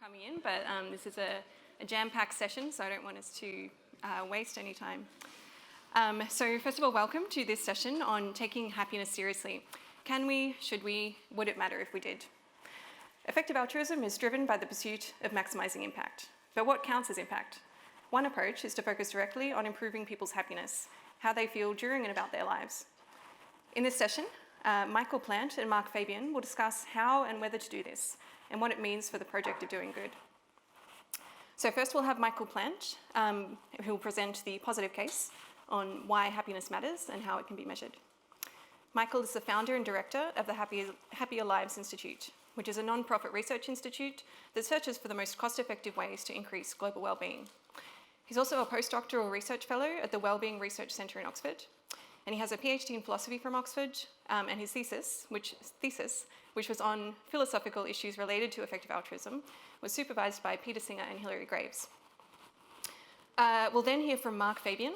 coming in, but this is a jam-packed session, so I don't want us to waste any time. So first of all, welcome to this session on taking happiness seriously. Can we, should we, would it matter if we did? Effective altruism is driven by the pursuit of maximising impact. But what counts as impact? One approach is to focus directly on improving people's happiness, how they feel during and about their lives. In this session, Michael Plant and Mark Fabian will discuss how and whether to do this, and what it means for the project of doing good. So first we'll have Michael Plant, who will present the positive case on why happiness matters and how it can be measured. Michael is the founder and director of the Happier Lives Institute, which is a non-profit research institute that searches for the most cost-effective ways to increase global wellbeing. He's also a postdoctoral research fellow at the Wellbeing Research Centre in Oxford, and he has a PhD in philosophy from Oxford, and his thesis, which was on philosophical issues related to effective altruism, was supervised by Peter Singer and Hilary Graves. We'll then hear from Mark Fabian,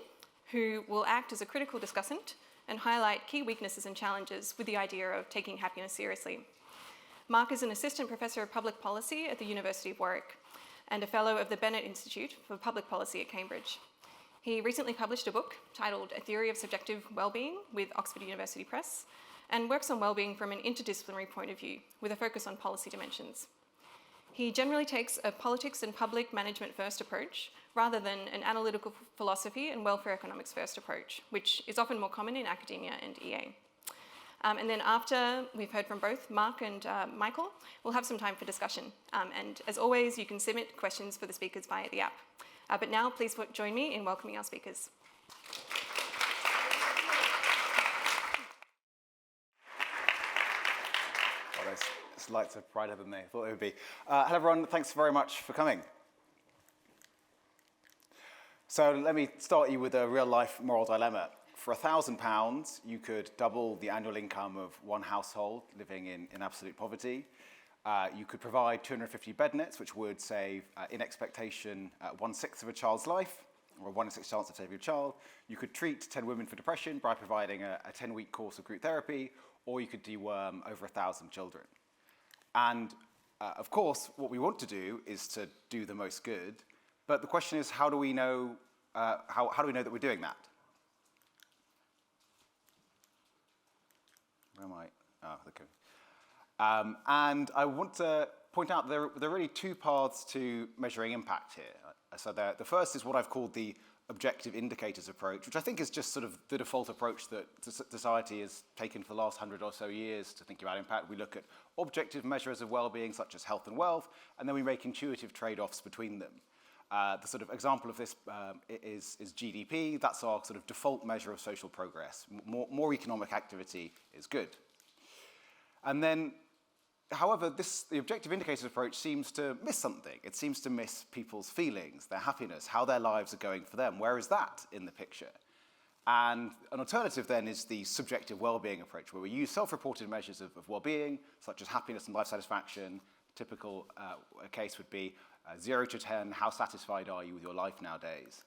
who will act as a critical discussant and highlight key weaknesses and challenges with the idea of taking happiness seriously. Mark is an assistant professor of public policy at the University of Warwick and a fellow of the Bennett Institute for Public Policy at Cambridge. He recently published a book titled A Theory of Subjective Wellbeing with Oxford University Press, and works on wellbeing from an interdisciplinary point of view, with a focus on policy dimensions. He generally takes a politics and public management first approach, rather than an analytical philosophy and welfare economics first approach, which is often more common in academia and EA. And then after we've heard from both Mark and Michael, we'll have some time for discussion. And as always, you can submit questions for the speakers via the app. But now, please join me in welcoming our speakers. Oh, those lights are brighter than they thought they would be. Hello, everyone. Thanks very much for coming. So let me start you with a real-life moral dilemma. For £1,000, you could double the annual income of one household living in absolute poverty. You could provide 250 bed nets, which would save, in expectation, 1/6 of a child's life, or a 1 in 6 chance of saving a child. You could treat 10 women for depression by providing a 10-week course of group therapy, or you could deworm over 1,000 children. And of course, what we want to do is to do the most good. But the question is, how do we know? How do we know that we're doing that? Where am I? Oh, okay. And I want to point out there are really two paths to measuring impact here. So the first is what I've called the objective indicators approach, which I think is just sort of the default approach that society has taken for the last 100 or so years to think about impact. We look at objective measures of well-being, such as health and wealth, and then we make intuitive trade-offs between them. The sort of example of this is GDP. That's our sort of default measure of social progress. More economic activity is good. And then, however, the objective indicators approach seems to miss something. It seems to miss people's feelings, their happiness, how their lives are going for them. Where is that in the picture? And an alternative then is the subjective well-being approach, where we use self-reported measures of well-being, such as happiness and life satisfaction. Typical case would be 0 to 10, how satisfied are you with your life nowadays?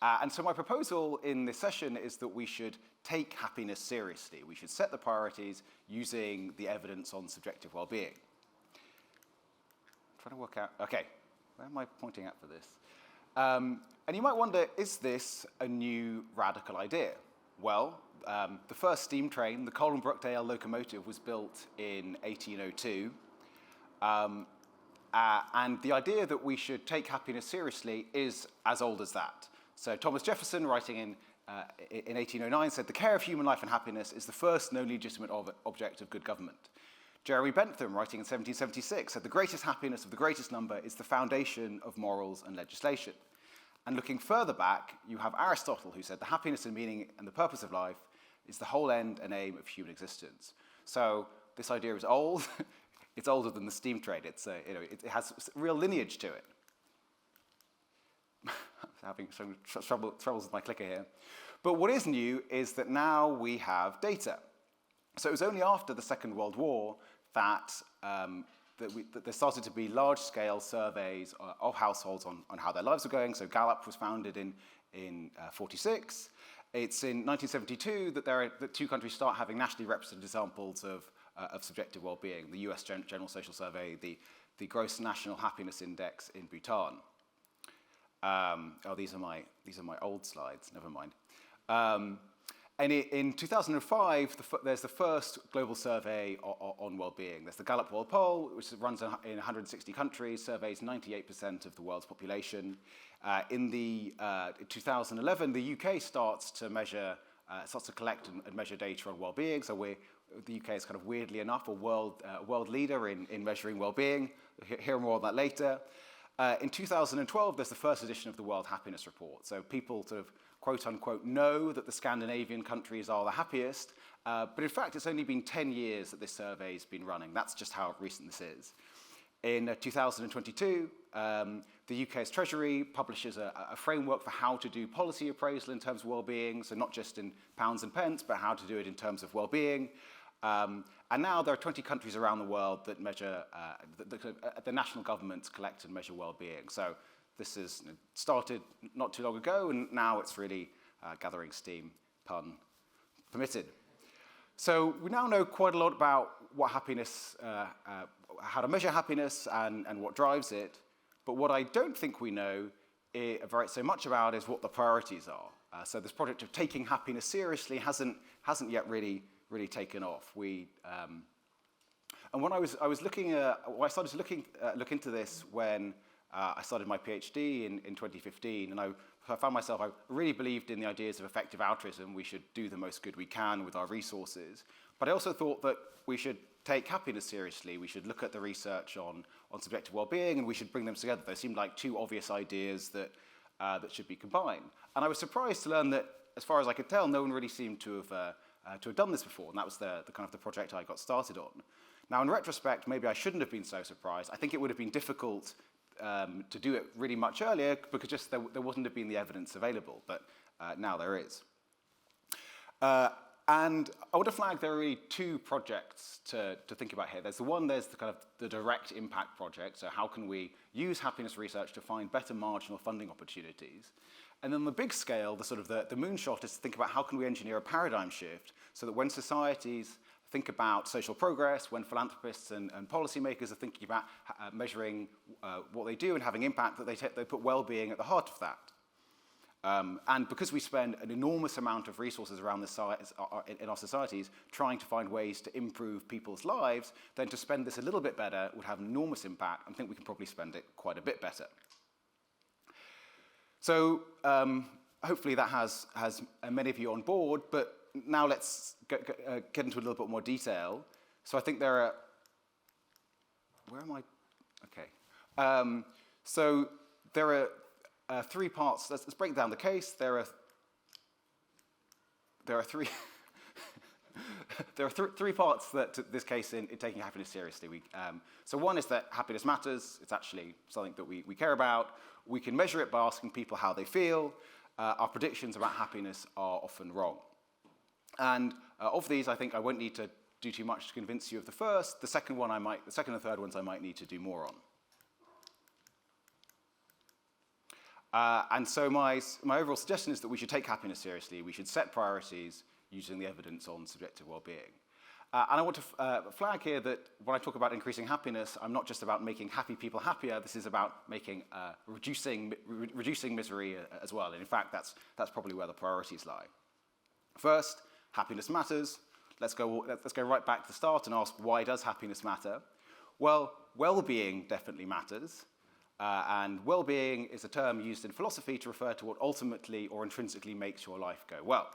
And so my proposal in this session is that we should take happiness seriously. We should set the priorities using the evidence on subjective well-being. I'm trying to work out, okay, where am I pointing at for this? And you might wonder, is this a new radical idea? Well, the first steam train, the Colin Brookdale locomotive, was built in 1802. And the idea that we should take happiness seriously is as old as that. So Thomas Jefferson, writing in 1809, said, "The care of human life and happiness is the first and only legitimate object of good government." Jeremy Bentham, writing in 1776, said, "The greatest happiness of the greatest number is the foundation of morals and legislation." And looking further back, you have Aristotle, who said, "The happiness and meaning and the purpose of life is the whole end and aim of human existence." So this idea is old. It's older than the steam train. It has real lineage to it. I'm having some troubles with my clicker here. But what is new is that now we have data. So it was only after the Second World War that there started to be large-scale surveys of households on how their lives were going. So Gallup was founded in 1946. It's in 1972 that two countries start having nationally representative samples of subjective well-being, the US General Social Survey, the Gross National Happiness Index in Bhutan. These are my old slides, never mind. And in 2005, there's the first global survey on well-being. There's the Gallup World Poll, which runs in 160 countries, surveys 98% of the world's population. In 2011, the UK starts to collect and measure data on well-being. So the UK is kind of weirdly enough a world leader in measuring well-being. We'll hear more on that later. In 2012, there's the first edition of the World Happiness Report. So people sort of quote-unquote know that the Scandinavian countries are the happiest, but in fact, it's only been 10 years that this survey's been running. That's just how recent this is. In 2022, the UK's Treasury publishes a framework for how to do policy appraisal in terms of well-being, so not just in pounds and pence, but how to do it in terms of well-being. And now there are 20 countries around the world that measure, the national governments collect and measure well-being. So this is started not too long ago, and now it's really gathering steam, pun permitted. So we now know quite a lot about what happiness, how to measure happiness and what drives it. But what I don't think we know so much about is what the priorities are. So this project of taking happiness seriously hasn't yet really taken off. And when I started to look into this when I started my PhD in 2015, and I found myself, I really believed in the ideas of effective altruism. We should do the most good we can with our resources. But I also thought that we should take happiness seriously. We should look at the research on subjective well-being, and we should bring them together. They seemed like two obvious ideas that should be combined. And I was surprised to learn that, as far as I could tell, no one really seemed to have done this before, and that was the kind of the project I got started on. Now, in retrospect, maybe I shouldn't have been so surprised. I think it would have been difficult to do it really much earlier because just there wouldn't have been the evidence available, but now there is. And I want to flag there are really two projects to think about here. There's the kind of the direct impact project, so how can we use happiness research to find better marginal funding opportunities? And then the big scale, the moonshot, is to think about how can we engineer a paradigm shift so that when societies think about social progress, when philanthropists and policymakers are thinking about measuring what they do and having impact, that they put well-being at the heart of that. And because we spend an enormous amount of resources around in our societies trying to find ways to improve people's lives, then to spend this a little bit better would have an enormous impact. I think we can probably spend it quite a bit better. So hopefully that has many of you on board, but now let's get into a little bit more detail. So I think there are, where am I? Okay. So there are 3 parts. Let's break down the case. There are three three parts to this case in taking happiness seriously. So one is that happiness matters. It's actually something that we care about. We can measure it by asking people how they feel. Our predictions about happiness are often wrong. And of these, I think I won't need to do too much to convince you of the first. The second and third ones I might need to do more on. And so my overall suggestion is that we should take happiness seriously. We should set priorities using the evidence on subjective well-being. And I want to flag here that when I talk about increasing happiness, I'm not just about making happy people happier. This is about reducing misery as well. And in fact, that's probably where the priorities lie. First, happiness matters. Let's go right back to the start and ask, why does happiness matter? Well, well-being definitely matters. And well-being is a term used in philosophy to refer to what ultimately or intrinsically makes your life go well.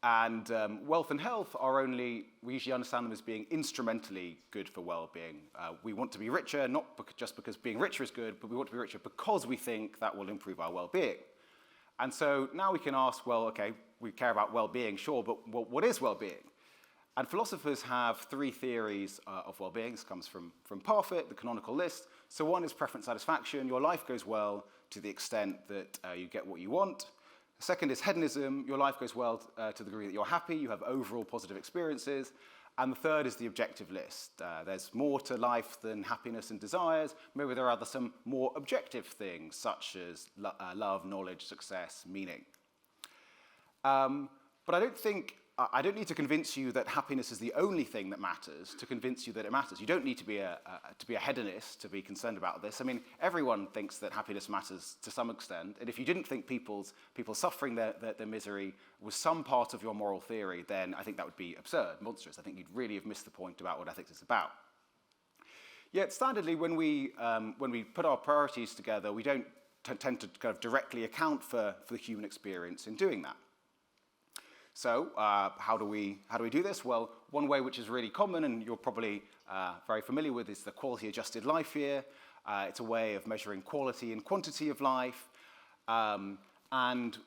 And wealth and health we usually understand them as being instrumentally good for well-being. We want to be richer, not just because being richer is good, but we want to be richer because we think that will improve our well-being. And so now we can ask, well, okay, we care about well-being, sure, but what is well-being? And philosophers have 3 theories of well-being. This comes from Parfit, the canonical list. So one is preference satisfaction. Your life goes well to the extent that you get what you want. The second is hedonism. Your life goes well to the degree that you're happy. You have overall positive experiences. And the third is the objective list. There's more to life than happiness and desires. Maybe there are some more objective things, such as love, knowledge, success, meaning. But I don't need to convince you that happiness is the only thing that matters to convince you that it matters. You don't need to be a hedonist to be concerned about this. I mean, everyone thinks that happiness matters to some extent, and if you didn't think people suffering their misery was some part of your moral theory, then I think that would be absurd, monstrous. I think you'd really have missed the point about what ethics is about. Yet, standardly, when we put our priorities together, we don't tend to kind of directly account for the human experience in doing that. So how do we do this? Well, one way which is really common and you're probably very familiar with is the quality adjusted life year. It's a way of measuring quality and quantity of life. And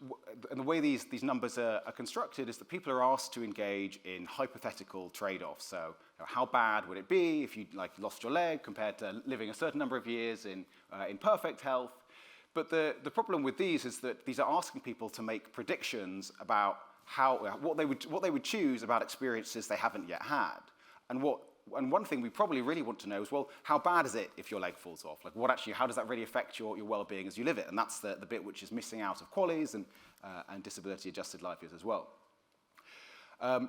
the way these numbers are constructed is that people are asked to engage in hypothetical trade-offs. So how bad would it be if you lost your leg compared to living a certain number of years in perfect health? But the problem with these is that these are asking people to make predictions about what they would choose about experiences they haven't yet had. And one thing we probably really want to know is, well, how bad is it if your leg falls off? How does that really affect your well-being as you live it? And that's the bit which is missing out of QALYs and disability-adjusted life years as well.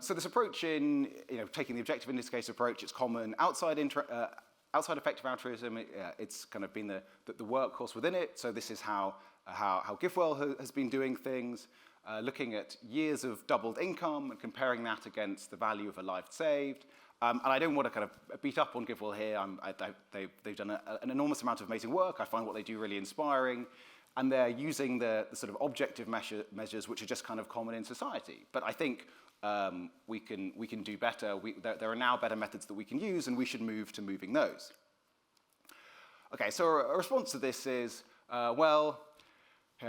So this approach in taking the objective indicator approach, it's common outside effective altruism. It's kind of been the workhorse within it. So this is how GiveWell has been doing things. Looking at years of doubled income and comparing that against the value of a life saved. And I don't want to kind of beat up on GiveWell here. They've done an enormous amount of amazing work. I find what they do really inspiring. And they're using the sort of objective measures which are just kind of common in society. But I think we can do better. There are now better methods that we can use, and we should move to moving those. Okay, so a response to this is,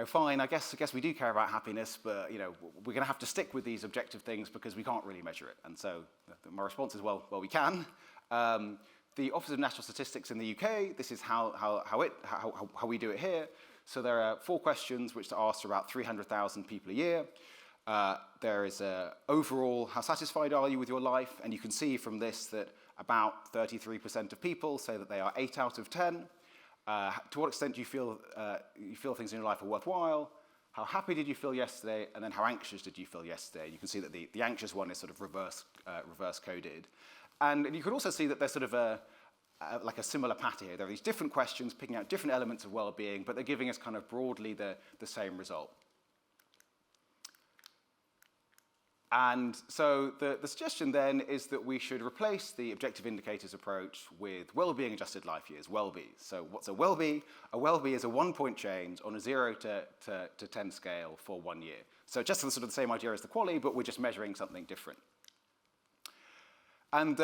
fine, I guess we do care about happiness, but we're going to have to stick with these objective things because we can't really measure it. And so my response is, well, we can. The Office of National Statistics in the UK, this is how we do it here. So there are 4 questions which are asked to about 300,000 people a year. There is overall, how satisfied are you with your life? And you can see from this that about 33% of people say that they are 8 out of 10. To what extent do you feel things in your life are worthwhile? How happy did you feel yesterday? And then how anxious did you feel yesterday? You can see that the anxious one is sort of reverse coded. And you can also see that there's sort of a similar pattern here. There are these different questions picking out different elements of well-being, but they're giving us kind of broadly the same result. And so the suggestion then is that we should replace the objective indicators approach with well-being adjusted life years, WellBe. So what's a WellBe? A WellBe is a 1-point change on a 0 to 10 scale for 1 year. So just sort of the same idea as the QALY, but we're just measuring something different. And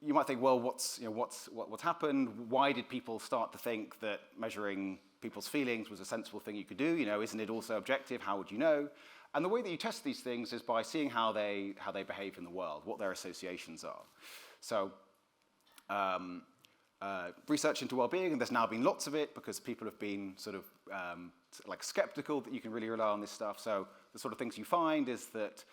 you might think, well, what's happened? Why did people start to think that measuring people's feelings was a sensible thing you could do? Isn't it also objective? How would you know? And the way that you test these things is by seeing how they behave in the world, what their associations are. So research into well-being, and there's now been lots of it because people have been sort of skeptical that you can really rely on this stuff. So the sort of things you find is that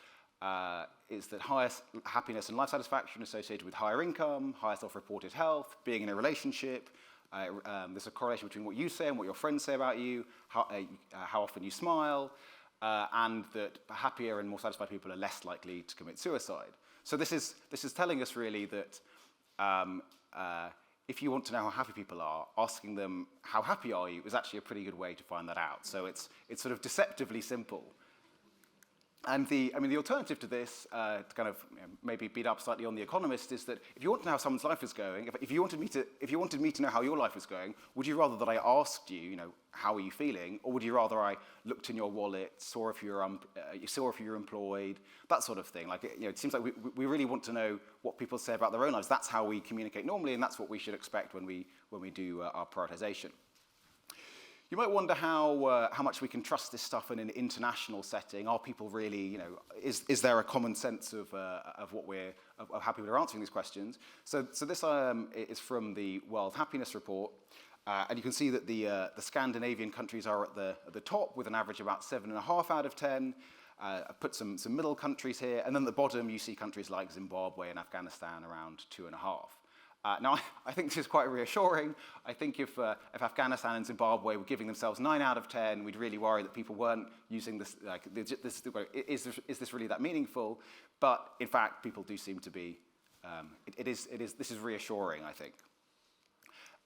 higher happiness and life satisfaction associated with higher income, higher self-reported health, being in a relationship. There's a correlation between what you say and what your friends say about you, how often you smile. And that happier and more satisfied people are less likely to commit suicide. So this is telling us really that if you want to know how happy people are, asking them how happy are you is actually a pretty good way to find that out. So it's sort of deceptively simple. And the alternative to this, to kind of maybe beat up slightly on The Economist, is that if you want to know how someone's life is going, if you wanted me to know how your life is going, would you rather that I asked you, how are you feeling, or would you rather I looked in your wallet, saw if you're employed, that sort of thing? It seems like we really want to know what people say about their own lives. That's how we communicate normally, and that's what we should expect when we do our prioritization. You might wonder how much we can trust this stuff in an international setting. Are people really, is there a common sense of how people are answering these questions? So this is from the World Happiness Report, and you can see that the Scandinavian countries are at the top with an average of about 7.5 out of 10. I've put some middle countries here, and then at the bottom you see countries like Zimbabwe and Afghanistan around 2.5. Now, I think this is quite reassuring. I think if Afghanistan and Zimbabwe were giving themselves 9 out of 10, we'd really worry that people weren't using this, is this really that meaningful? But in fact, people do seem to be, this is reassuring, I think.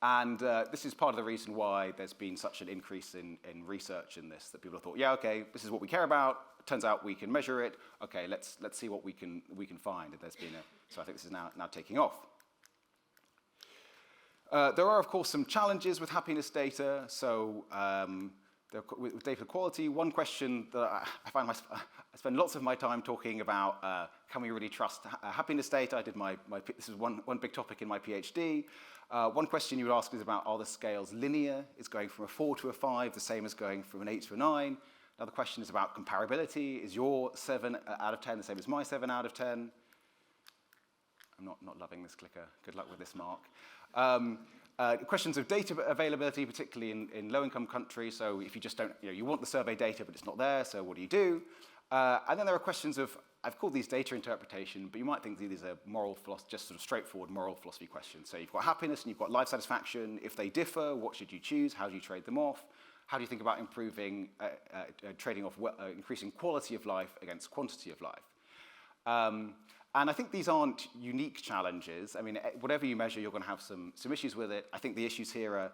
And this is part of the reason why there's been such an increase in research in this, that people have thought, yeah, okay, this is what we care about. Turns out we can measure it. Okay, let's see what we can find. And there's been so I think this is now taking off. There are, of course, some challenges with happiness data. So with data quality, one question that I spend lots of my time talking about, can we really trust happiness data? I did this is one big topic in my PhD. One question you would ask is about, are the scales linear? Is going from a 4 to a 5 the same as going from an 8 to a 9? Another question is about comparability. Is your 7 out of 10 the same as my 7 out of 10? I'm not loving this clicker. Good luck with this, Mark. Questions of data availability, particularly in low-income countries. So if you just don't, you want the survey data, but it's not there, so what do you do? And then there are questions of, I've called these data interpretation, but you might think these are moral philosophy, just sort of straightforward moral philosophy questions. So you've got happiness and you've got life satisfaction. If they differ, what should you choose? How do you trade them off? How do you think about improving, trading off, increasing quality of life against quantity of life? And I think these aren't unique challenges. I mean, whatever you measure, you're going to have some issues with it. I think the issues here are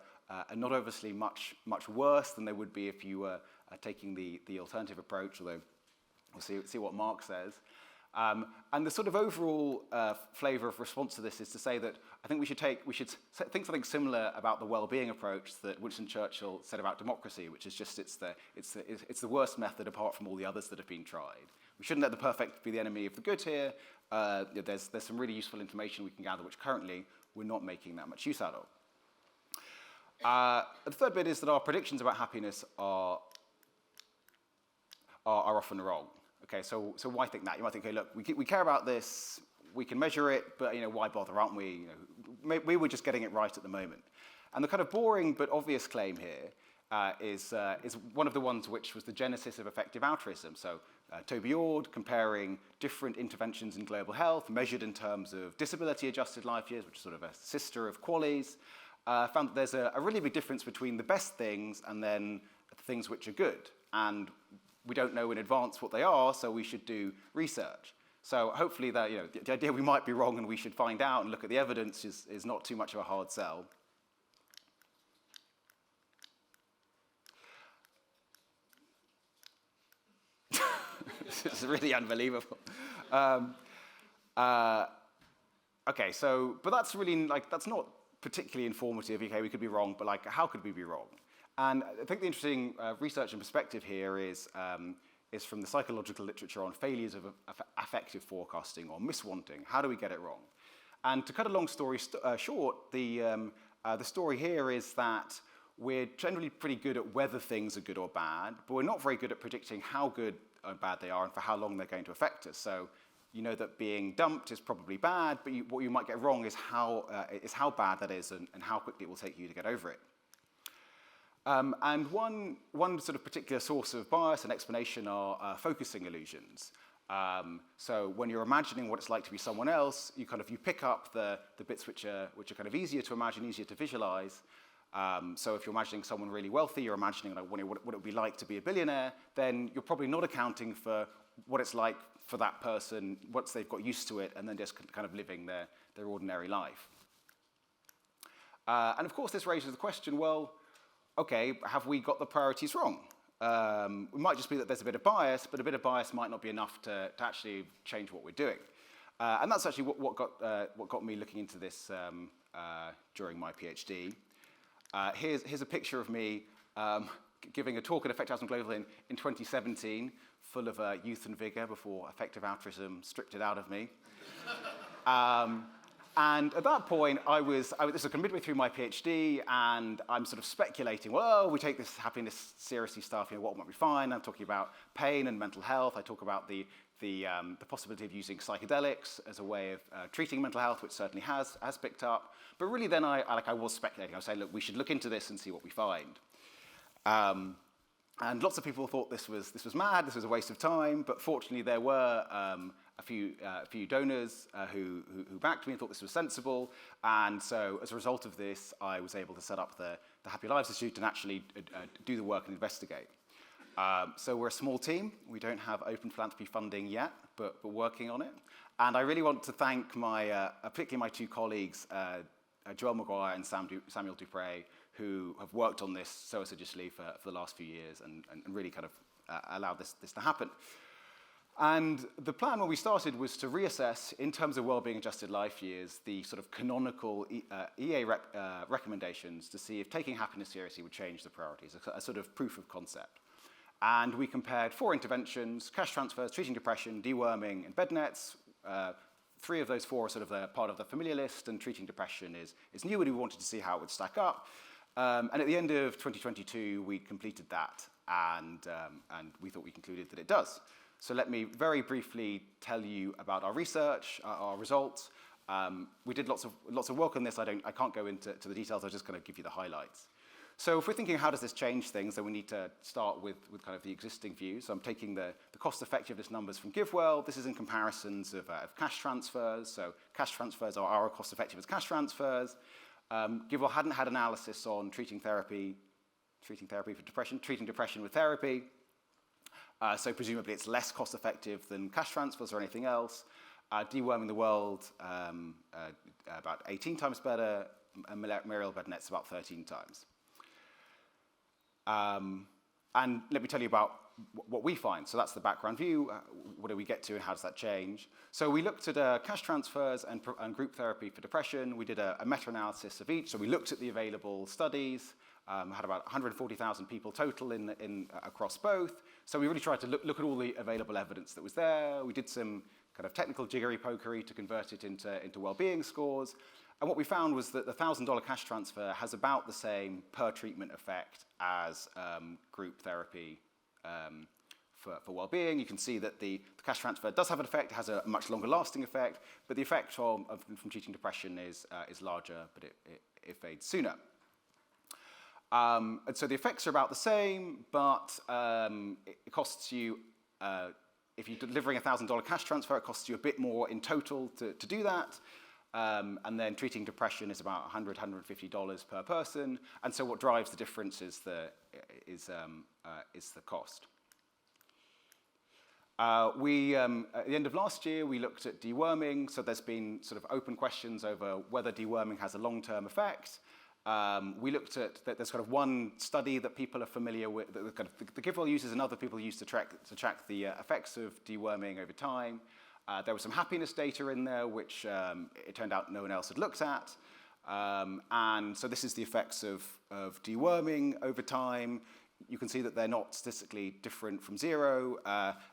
not obviously much worse than they would be if you were taking the alternative approach, although we'll see what Mark says. And the sort of overall flavor of response to this is to say that I think we should think something similar about the well-being approach that Winston Churchill said about democracy, which is just it's the worst method apart from all the others that have been tried. We shouldn't let the perfect be the enemy of the good here. There's some really useful information we can gather, which currently we're not making that much use out of. The third bit is that our predictions about happiness are often wrong. Okay, so why think that? You might think, okay, look, we care about this, we can measure it, but why bother, aren't we? Maybe we're just getting it right at the moment. And the kind of boring but obvious claim here is one of the ones which was the genesis of effective altruism. So Toby Ord, comparing different interventions in global health measured in terms of disability-adjusted life years, which is sort of a sister of QALYs, found that there's a really big difference between the best things and then the things which are good. And we don't know in advance what they are, so we should do research. So hopefully that, the idea we might be wrong and we should find out and look at the evidence is not too much of a hard sell. This is really unbelievable. Okay, so, but that's really, that's not particularly informative. Okay, we could be wrong, but how could we be wrong? And I think the interesting research and perspective here is from the psychological literature on failures of affective forecasting or miswanting. How do we get it wrong? And to cut a long story short, the story here is that we're generally pretty good at whether things are good or bad, but we're not very good at predicting how good or bad they are and for how long they're going to affect us. So you know that being dumped is probably bad, but what you might get wrong is how bad that is and how quickly it will take you to get over it. And one sort of particular source of bias and explanation are focusing illusions. So when you're imagining what it's like to be someone else, you pick up the bits which are kind of easier to imagine, easier to visualize. So if you're imagining someone really wealthy, you're imagining what it would be like to be a billionaire, then you're probably not accounting for what it's like for that person once they've got used to it and then just kind of living their ordinary life. And of course, this raises the question, well, okay, have we got the priorities wrong? It might just be that there's a bit of bias, but a bit of bias might not be enough to actually change what we're doing. And that's actually what got me looking into this during my PhD. Here's a picture of me giving a talk at Effective Altruism Global in 2017, full of youth and vigor before effective altruism stripped it out of me. And at that point, this was midway through my PhD, and I'm sort of speculating, well, we take this happiness seriously stuff, what might be fine? I'm talking about pain and mental health. I talk about the possibility of using psychedelics as a way of treating mental health, which certainly has picked up. But really then I was speculating. I was saying, look, we should look into this and see what we find. And lots of people thought this was mad, this was a waste of time, but fortunately there were a few donors who backed me and thought this was sensible. And so as a result of this, I was able to set up the Happy Lives Institute and actually do the work and investigate. So we're a small team. We don't have open philanthropy funding yet, but we're working on it. And I really want to thank particularly my two colleagues, Joel Maguire and Samuel Dupre, who have worked on this so assiduously for the last few years and really kind of allowed this to happen. And the plan when we started was to reassess, in terms of wellbeing adjusted life years, the sort of canonical EA recommendations to see if taking happiness seriously would change the priorities, a sort of proof of concept. And we compared 4 interventions: cash transfers, treating depression, deworming, and bed nets. 3 of those 4 are sort of part of the familiar list, and treating depression is new, and we wanted to see how it would stack up. And at the end of 2022, we completed that, and we thought we concluded that it does. So let me very briefly tell you about our research, our results. We did lots of work on this. I can't go into the details. I'm just going to give you the highlights. So if we're thinking how does this change things, then we need to start with kind of the existing view. So I'm taking the cost effectiveness numbers from GiveWell. This is in comparisons of cash transfers. So cash transfers are our cost effective as cash transfers. GiveWell hadn't had analysis on treating therapy for depression, treating depression with therapy. So presumably it's less cost effective than cash transfers or anything else. Deworming the world, about 18 times better, and malarial bed nets about 13 times. And let me tell you about what we find. So that's the background view. What do we get to and how does that change? So we looked at cash transfers and group therapy for depression. We did a meta-analysis of each. So we looked at the available studies, had about 140,000 people total across both. So we really tried to look at all the available evidence that was there. We did some kind of technical jiggery-pokery to convert it into well-being scores. And what we found was that the $1,000 cash transfer has about the same per treatment effect as group therapy for well-being. You can see that the cash transfer does have an effect, it has a much longer lasting effect, but the effect from treating depression is larger, but it fades sooner. And so the effects are about the same, but it costs you, if you're delivering a $1,000 cash transfer, it costs you a bit more in total to do that. And then treating depression is about $100, $150 per person. And so what drives the difference is the cost. At the end of last year, we looked at deworming. So there's been sort of open questions over whether deworming has a long-term effect. We looked at that there's kind of one study that people are familiar with, that kind of the GiveWell uses and other people use to track the effects of deworming over time. There was some happiness data in there, which it turned out no one else had looked at. And so this is the effects of deworming over time. You can see that they're not statistically different from 0.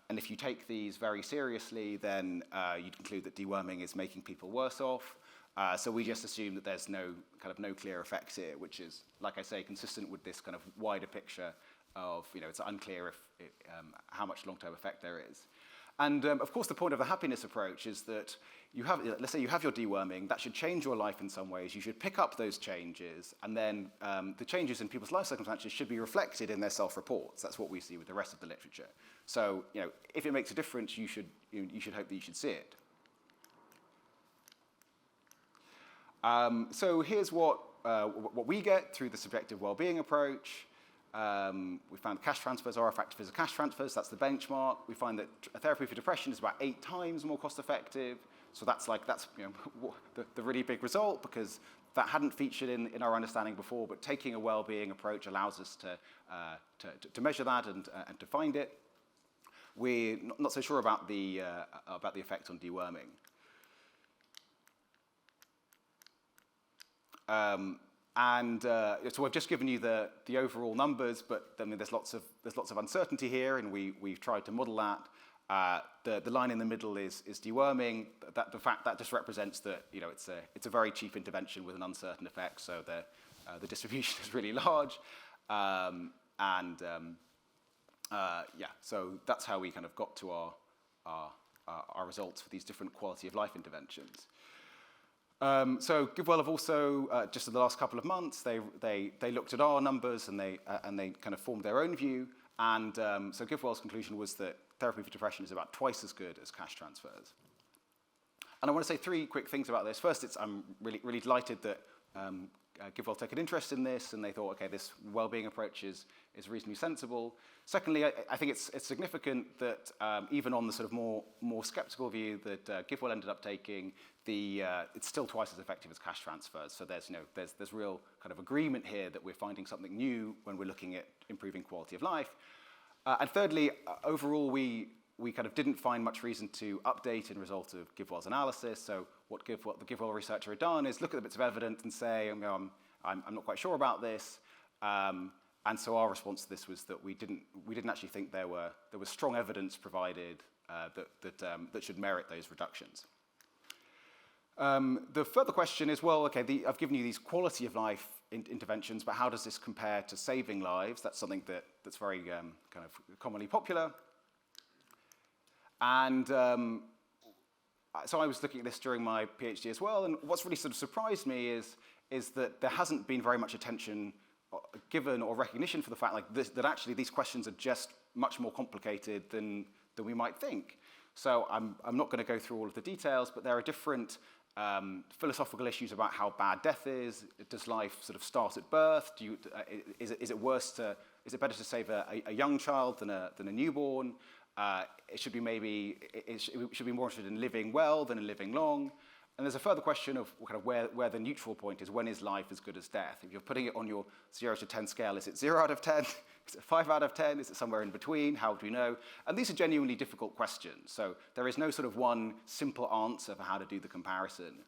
And if you take these very seriously, then you'd conclude that deworming is making people worse off. So we just assume that there's no clear effects here, which is, like I say, consistent with this kind of wider picture of, it's unclear how much long-term effect there is. And of course, the point of the happiness approach is that let's say you have your deworming, that should change your life in some ways. You should pick up those changes, and then the changes in people's life circumstances should be reflected in their self-reports. That's what we see with the rest of the literature. So, if it makes a difference, you should hope that you should see it. So here's what we get through the subjective well-being approach. We found cash transfers are effective as cash transfers. That's the benchmark. We find that therapy for depression is about 8 times more cost effective. So that's the really big result, because that hadn't featured in our understanding before. But taking a well-being approach allows us to measure that and to find it. We're not so sure about the effect on deworming. So I've just given you the overall numbers, but there's lots of uncertainty here, and we've tried to model that. The line in the middle is deworming. That just represents that it's a very cheap intervention with an uncertain effect, so the distribution is really large, so that's how we kind of got to our results for these different quality of life interventions. So GiveWell have also, just in the last couple of months, they looked at our numbers and they kind of formed their own view. And so GiveWell's conclusion was that therapy for depression is about twice as good as cash transfers. And I want to say three quick things about this. First, I'm really delighted that GiveWell took an interest in this, and they thought, okay, this well-being approach is reasonably sensible. Secondly, I think it's significant that even on the sort of more skeptical view that GiveWell ended up taking, it's still twice as effective as cash transfers. So there's real kind of agreement here that we're finding something new when we're looking at improving quality of life. And thirdly, overall, we kind of didn't find much reason to update in result of GiveWell's analysis. So what the GiveWell researcher had done is look at the bits of evidence and say, I'm not quite sure about this. And so our response to this was that we didn't actually think there was strong evidence provided that should merit those reductions. The further question is, well, okay, I've given you these quality of life interventions, but how does this compare to saving lives? That's something that's very kind of commonly popular. And so I was looking at this during my PhD as well, and what's really sort of surprised me is that there hasn't been very much attention given or recognition for the fact that actually these questions are just much more complicated than we might think. So I'm not going to go through all of the details, but there are different philosophical issues about how bad death is. Does life sort of start at birth? Is it better to save a young child than a newborn? It should be more interested in living well than in living long. And there's a further question of kind of where the neutral point is. When is life as good as death? If you're putting it on your 0 to 10 scale, is it 0 out of 10? Is it 5 out of 10? Is it somewhere in between? How do we know? And these are genuinely difficult questions. So there is no sort of one simple answer for how to do the comparison.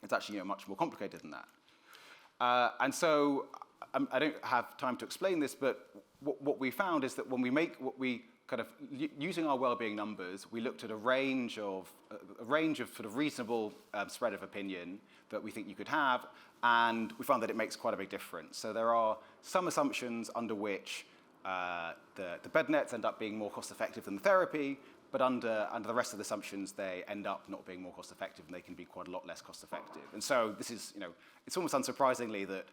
It's actually much more complicated than that. And so I don't have time to explain this, but what we found is that when we using our well-being numbers, we looked at a range of sort of reasonable spread of opinion that we think you could have, and we found that it makes quite a big difference. So there are some assumptions under which the bed nets end up being more cost-effective than the therapy, but under the rest of the assumptions, they end up not being more cost-effective, and they can be quite a lot less cost-effective. And so this is, it's almost unsurprisingly that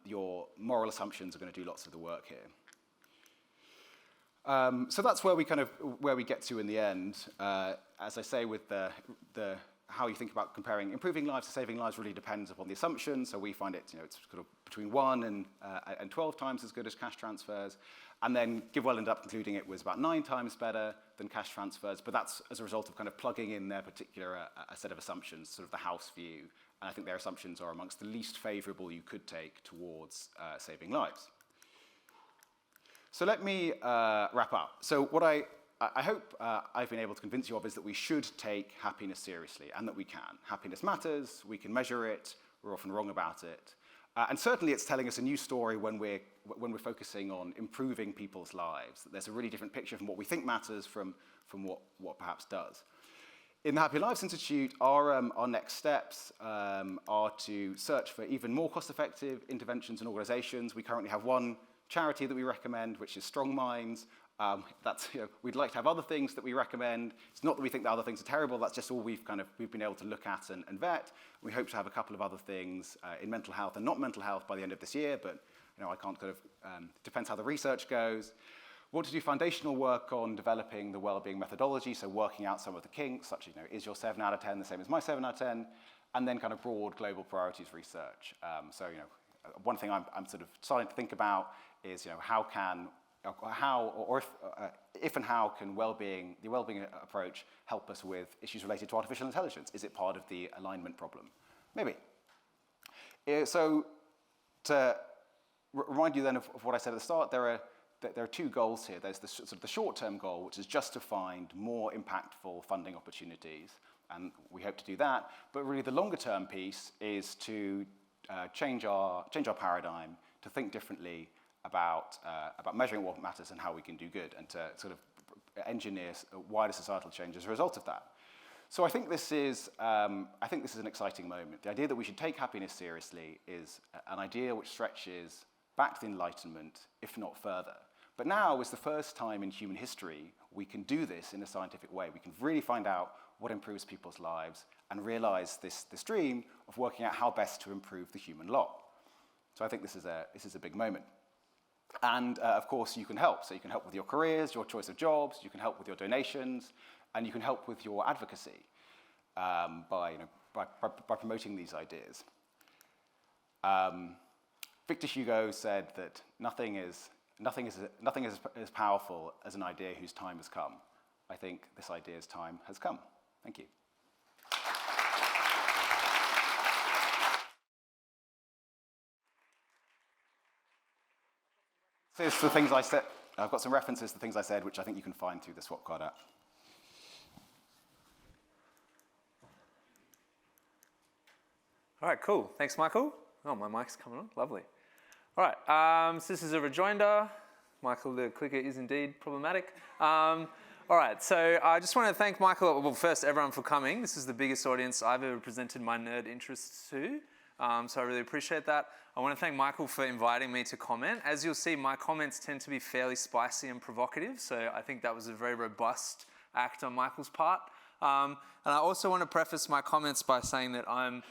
your moral assumptions are going to do lots of the work here. So that's where we get to in the end. As I say, with the how you think about comparing improving lives to saving lives really depends upon the assumption. So we find it's sort of between 1 and 12 times as good as cash transfers. And then GiveWell ended up concluding it was about 9 times better than cash transfers. But that's as a result of kind of plugging in their particular a set of assumptions, sort of the house view. And I think their assumptions are amongst the least favorable you could take towards saving lives. So let me wrap up. So what I hope I've been able to convince you of is that we should take happiness seriously, and that we can. Happiness matters, we can measure it, we're often wrong about it. And certainly it's telling us a new story when we're focusing on improving people's lives. There's a really different picture from what we think matters from what perhaps does. In the Happy Lives Institute, our next steps are to search for even more cost-effective interventions and organizations. We currently have one charity that we recommend, which is Strong Minds. We'd like to have other things that we recommend. It's not that we think the other things are terrible, that's just all we've been able to look at and vet. We hope to have a couple of other things in mental health and not mental health by the end of this year, but I can't depends how the research goes. We want to do foundational work on developing the wellbeing methodology, so working out some of the kinks, such as, is your 7 out of 10 the same as my 7 out of 10? And then kind of broad global priorities research. One thing I'm sort of starting to think about is, if and how can the wellbeing approach help us with issues related to artificial intelligence? Is it part of the alignment problem? Maybe. So to remind you then of what I said at the start, there are two goals here. There's the short-term goal, which is just to find more impactful funding opportunities, and we hope to do that. But really, the longer-term piece is to change our paradigm, to think differently about measuring what matters and how we can do good, and to sort of engineer wider societal change as a result of that. So I think this is an exciting moment. The idea that we should take happiness seriously is an idea which stretches back to the Enlightenment, if not further. But now is the first time in human history we can do this in a scientific way. We can really find out what improves people's lives and realize this dream of working out how best to improve the human lot. So I think this is a big moment. And of course, you can help. So you can help with your careers, your choice of jobs, you can help with your donations, and you can help with your advocacy by promoting these ideas. Victor Hugo said that nothing is as powerful as an idea whose time has come. I think this idea's time has come. Thank you. So it's the things I said. I've got some references to things I said, which I think you can find through the swap card app. All right, cool. Thanks, Michael. Oh, my mic's coming on. Lovely. All right, so this is a rejoinder. Michael, the clicker is indeed problematic. All right, so I just want to thank Michael, well, first, everyone for coming. This is the biggest audience I've ever presented my nerd interests to, so I really appreciate that. I want to thank Michael for inviting me to comment. As you'll see, my comments tend to be fairly spicy and provocative, so I think that was a very robust act on Michael's part. And I also want to preface my comments by saying that I'm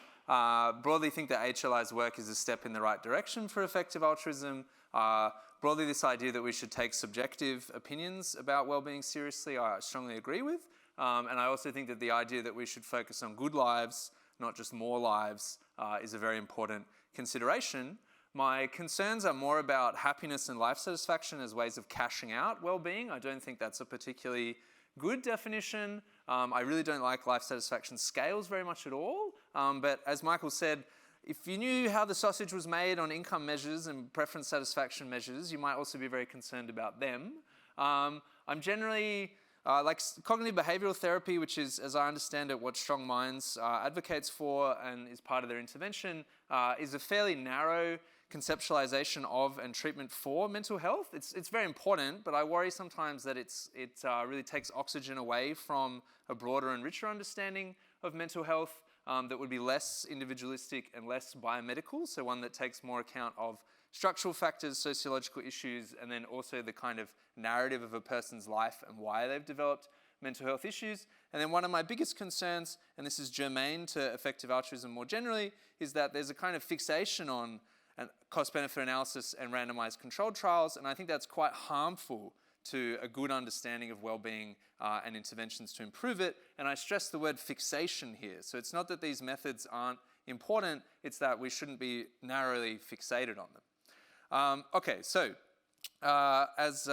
broadly think that HLI's work is a step in the right direction for effective altruism. Broadly, this idea that we should take subjective opinions about well-being seriously, I strongly agree with. And I also think that the idea that we should focus on good lives, not just more lives, is a very important consideration. My concerns are more about happiness and life satisfaction as ways of cashing out well-being. I don't think that's a particularly good definition. I really don't like life satisfaction scales very much at all. But as Michael said, if you knew how the sausage was made on income measures and preference satisfaction measures, you might also be very concerned about them. I'm generally like cognitive behavioral therapy, which is, as I understand it, what Strong Minds advocates for and is part of their intervention, is a fairly narrow conceptualization of and treatment for mental health. It's very important, but I worry sometimes that it really takes oxygen away from a broader and richer understanding of mental health that would be less individualistic and less biomedical, so one that takes more account of structural factors, sociological issues, and then also the kind of narrative of a person's life and why they've developed mental health issues. And then one of my biggest concerns, and this is germane to effective altruism more generally, is that there's a kind of fixation on cost-benefit analysis and randomized controlled trials, and I think that's quite harmful to a good understanding of well-being and interventions to improve it. And I stress the word fixation here. So it's not that these methods aren't important, it's that we shouldn't be narrowly fixated on them. Okay, so as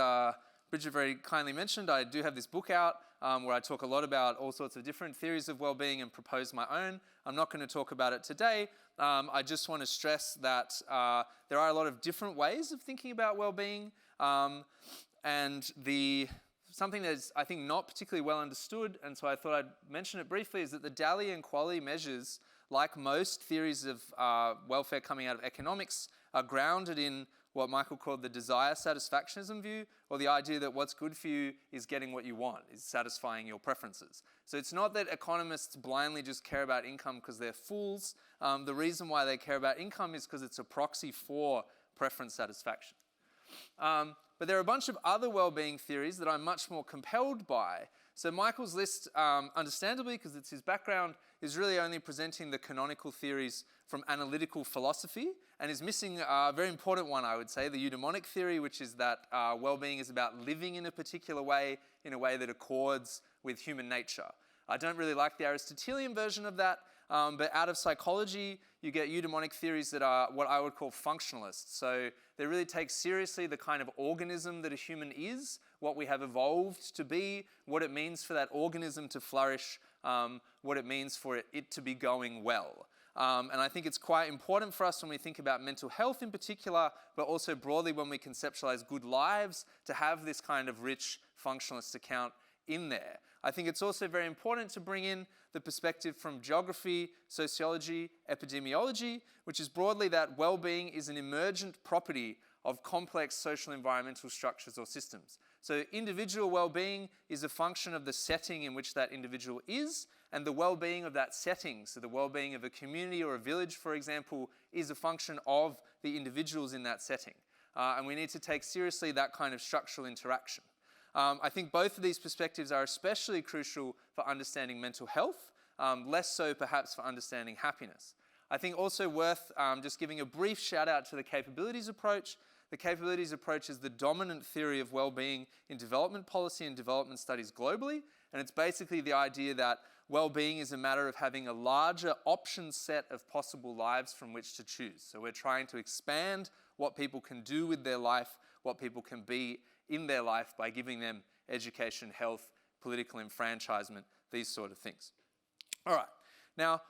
Bridget very kindly mentioned, I do have this book out where I talk a lot about all sorts of different theories of well-being and propose my own. I'm not going to talk about it today. I just want to stress that there are a lot of different ways of thinking about well-being, and something that is, I think, not particularly well understood, and so I thought I'd mention it briefly, is that the Daly and Qualley measures, like most theories of welfare coming out of economics, are grounded in what Michael called the desire satisfactionism view, or the idea that what's good for you is getting what you want, is satisfying your preferences. So it's not that economists blindly just care about income because they're fools. The reason why they care about income is because it's a proxy for preference satisfaction. But there are a bunch of other well-being theories that I'm much more compelled by. So Michael's list, understandably, because it's his background, is really only presenting the canonical theories from analytical philosophy, and is missing a very important one, I would say, the eudaimonic theory, which is that well-being is about living in a particular way, in a way that accords with human nature. I don't really like the Aristotelian version of that, but out of psychology, you get eudaimonic theories that are what I would call functionalists. So they really take seriously the kind of organism that a human is, what we have evolved to be, what it means for that organism to flourish, what it means for it to be going well. And I think it's quite important for us when we think about mental health in particular, but also broadly when we conceptualize good lives, to have this kind of rich functionalist account in there. I think it's also very important to bring in the perspective from geography, sociology, epidemiology, which is broadly that well-being is an emergent property of complex social environmental structures or systems. So individual well-being is a function of the setting in which that individual is, and the well-being of that setting, so the well-being of a community or a village, for example, is a function of the individuals in that setting. And we need to take seriously that kind of structural interaction. I think both of these perspectives are especially crucial for understanding mental health, less so perhaps for understanding happiness. I think also worth just giving a brief shout out to the capabilities approach. The capabilities approach is the dominant theory of well-being in development policy and development studies globally, and it's basically the idea that well-being is a matter of having a larger option set of possible lives from which to choose. So we're trying to expand what people can do with their life, what people can be in their life by giving them education, health, political enfranchisement, these sort of things. All right. Now,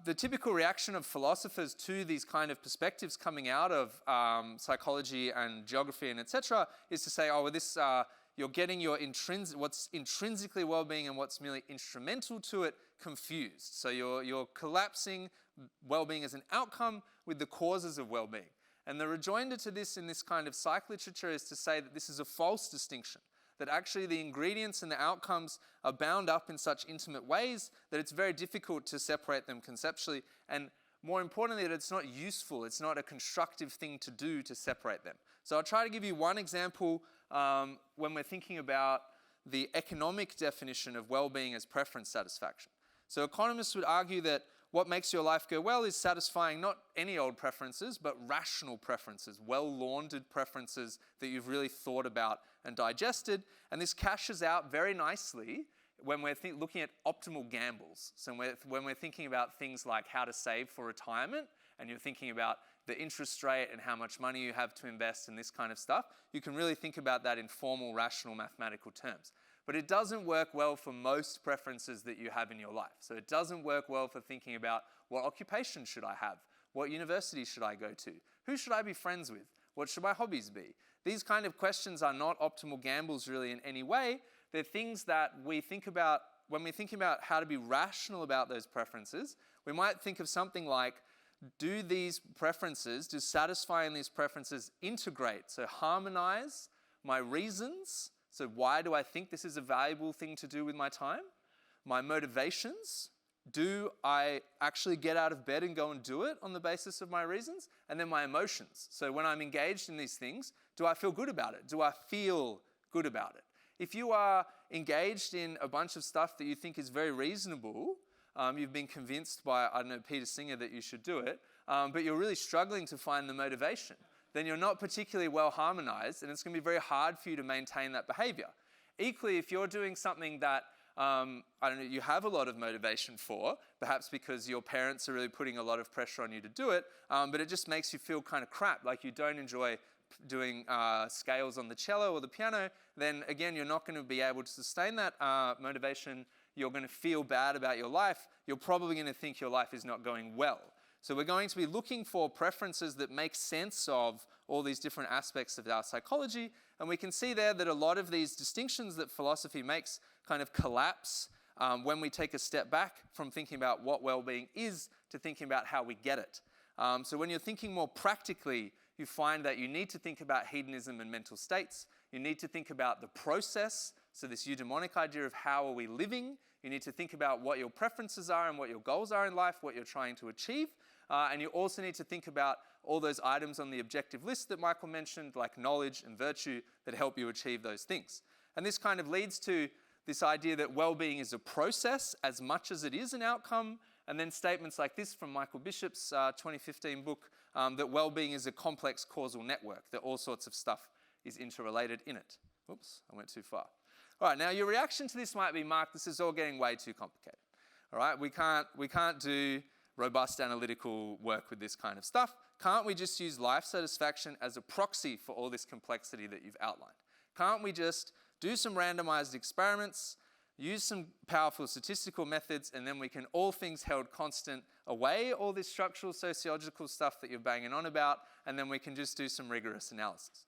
the typical reaction of philosophers to these kind of perspectives coming out of psychology and geography and etc. is to say, oh, well, this you're getting your what's intrinsically well-being and what's merely instrumental to it confused. So you're collapsing well-being as an outcome with the causes of well-being. And the rejoinder to this in this kind of psych literature is to say that this is a false distinction, that actually the ingredients and the outcomes are bound up in such intimate ways that it's very difficult to separate them conceptually, and more importantly, that it's not useful, it's not a constructive thing to do to separate them. So I'll try to give you one example when we're thinking about the economic definition of well-being as preference satisfaction. So economists would argue that what makes your life go well is satisfying not any old preferences, but rational preferences, well-laundered preferences that you've really thought about and digested. And this cashes out very nicely when we're looking at optimal gambles. So when we're thinking about things like how to save for retirement, and you're thinking about the interest rate and how much money you have to invest and this kind of stuff, you can really think about that in formal, rational, mathematical terms. But it doesn't work well for most preferences that you have in your life. So it doesn't work well for thinking about what occupation should I have? What university should I go to? Who should I be friends with? What should my hobbies be? These kind of questions are not optimal gambles really in any way. They're things that we think about when we're thinking about how to be rational about those preferences. We might think of something like, do satisfying these preferences integrate, so harmonize my reasons? So why do I think this is a valuable thing to do with my time? My motivations? Do I actually get out of bed and go and do it on the basis of my reasons? And then my emotions. So when I'm engaged in these things, do I feel good about it? Do I feel good about it? If you are engaged in a bunch of stuff that you think is very reasonable, you've been convinced by, I don't know, Peter Singer that you should do it, but you're really struggling to find the motivation, then you're not particularly well harmonized, and it's going to be very hard for you to maintain that behavior. Equally, if you're doing something that I don't know, you have a lot of motivation for, perhaps because your parents are really putting a lot of pressure on you to do it, but it just makes you feel kind of crap, like you don't enjoy doing scales on the cello or the piano, then again, you're not going to be able to sustain that motivation. You're going to feel bad about your life. You're probably going to think your life is not going well. So we're going to be looking for preferences that make sense of all these different aspects of our psychology, and we can see there that a lot of these distinctions that philosophy makes kind of collapse when we take a step back from thinking about what well-being is to thinking about how we get it. So when you're thinking more practically, you find that you need to think about hedonism and mental states. You need to think about the process, so this eudaimonic idea of how are we living. You need to think about what your preferences are and what your goals are in life, what you're trying to achieve. And you also need to think about all those items on the objective list that Michael mentioned, like knowledge and virtue, that help you achieve those things. And this kind of leads to this idea that well-being is a process as much as it is an outcome, and then statements like this from Michael Bishop's 2015 book, that well-being is a complex causal network, that all sorts of stuff is interrelated in it. Oops, I went too far. All right, now your reaction to this might be, Mark, this is all getting way too complicated. All right, we can't do robust analytical work with this kind of stuff. Can't we just use life satisfaction as a proxy for all this complexity that you've outlined? Can't we just do some randomized experiments, use some powerful statistical methods, and then we can, all things held constant, away all this structural sociological stuff that you're banging on about, and then we can just do some rigorous analysis.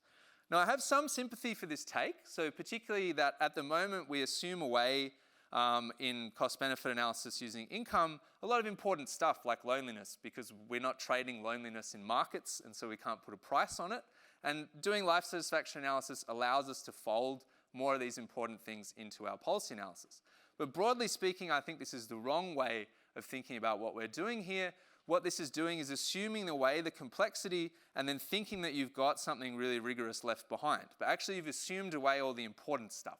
Now, I have some sympathy for this take, so particularly that at the moment we assume away in cost-benefit analysis using income a lot of important stuff like loneliness, because we're not trading loneliness in markets, and so we can't put a price on it. And doing life satisfaction analysis allows us to fold more of these important things into our policy analysis. But broadly speaking, I think this is the wrong way of thinking about what we're doing here. What this is doing is assuming away the complexity and then thinking that you've got something really rigorous left behind. But actually, you've assumed away all the important stuff.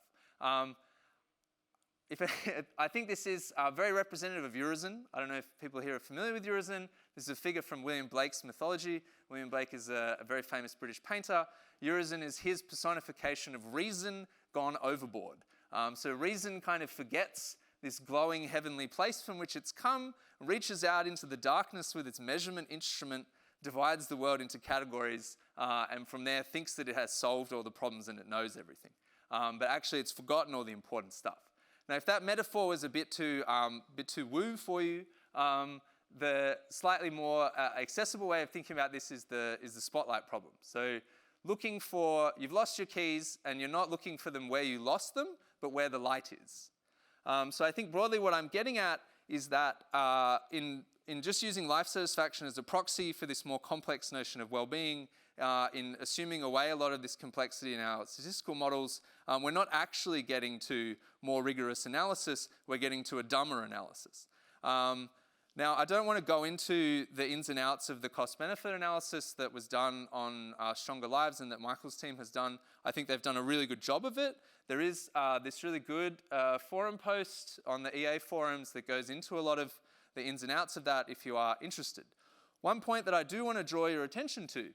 I think this is very representative of Urizen. I don't know if people here are familiar with Urizen. This is a figure from William Blake's mythology. William Blake is a very famous British painter. Urizen is his personification of reason gone overboard. So reason kind of forgets this glowing heavenly place from which it's come, reaches out into the darkness with its measurement instrument, divides the world into categories, and from there thinks that it has solved all the problems and it knows everything. But actually it's forgotten all the important stuff. Now, if that metaphor was a bit too woo for you, the slightly more accessible way of thinking about this is the spotlight problem. So you've lost your keys and you're not looking for them where you lost them, but where the light is. So I think broadly what I'm getting at is that in just using life satisfaction as a proxy for this more complex notion of well-being, in assuming away a lot of this complexity in our statistical models, we're not actually getting to more rigorous analysis, we're getting to a dumber analysis. Now, I don't want to go into the ins and outs of the cost-benefit analysis that was done on Stronger Lives and that Michael's team has done. I think they've done a really good job of it. There is this really good forum post on the EA forums that goes into a lot of the ins and outs of that if you are interested. One point that I do want to draw your attention to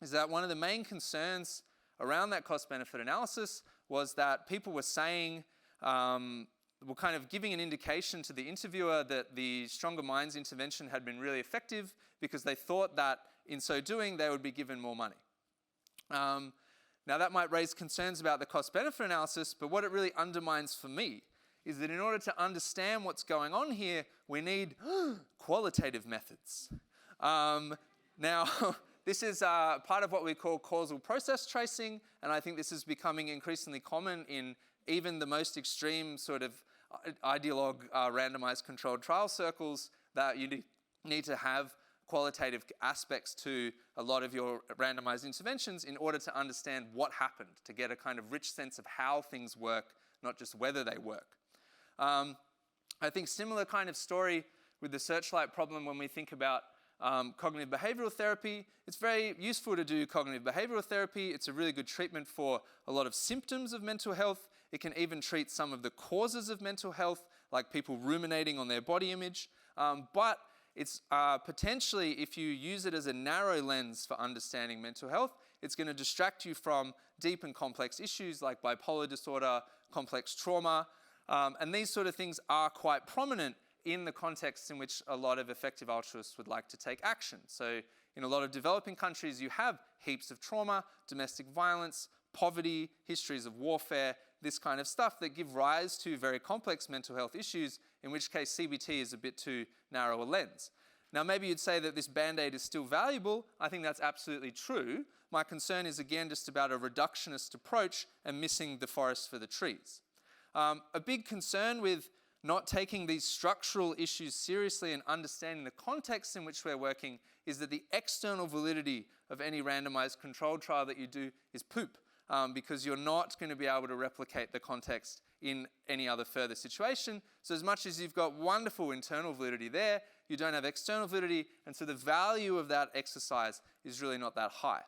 is that one of the main concerns around that cost-benefit analysis was that people were saying, were kind of giving an indication to the interviewer that the Stronger Minds intervention had been really effective because they thought that in so doing they would be given more money. Now that might raise concerns about the cost-benefit analysis, but what it really undermines for me is that in order to understand what's going on here, we need qualitative methods. Now, this is part of what we call causal process tracing, and I think this is becoming increasingly common in even the most extreme sort of ideologue randomized controlled trial circles, that you need to have qualitative aspects to a lot of your randomized interventions in order to understand what happened, to get a kind of rich sense of how things work, not just whether they work. I think similar kind of story with the searchlight problem when we think about cognitive behavioral therapy. It's very useful to do cognitive behavioral therapy. It's a really good treatment for a lot of symptoms of mental health. It can even treat some of the causes of mental health, like people ruminating on their body image. But it's potentially, if you use it as a narrow lens for understanding mental health, it's going to distract you from deep and complex issues like bipolar disorder, complex trauma, and these sort of things are quite prominent in the context in which a lot of effective altruists would like to take action. So in a lot of developing countries, you have heaps of trauma, domestic violence, poverty, histories of warfare, this kind of stuff that give rise to very complex mental health issues, in which case CBT is a bit too narrow a lens. Now, maybe you'd say that this Band-Aid is still valuable. I think that's absolutely true. My concern is, again, just about a reductionist approach and missing the forest for the trees. A big concern with not taking these structural issues seriously and understanding the context in which we're working is that the external validity of any randomized controlled trial that you do is poop, because you're not going to be able to replicate the context in any other further situation. So as much as you've got wonderful internal validity there, you don't have external validity, and so the value of that exercise is really not that high.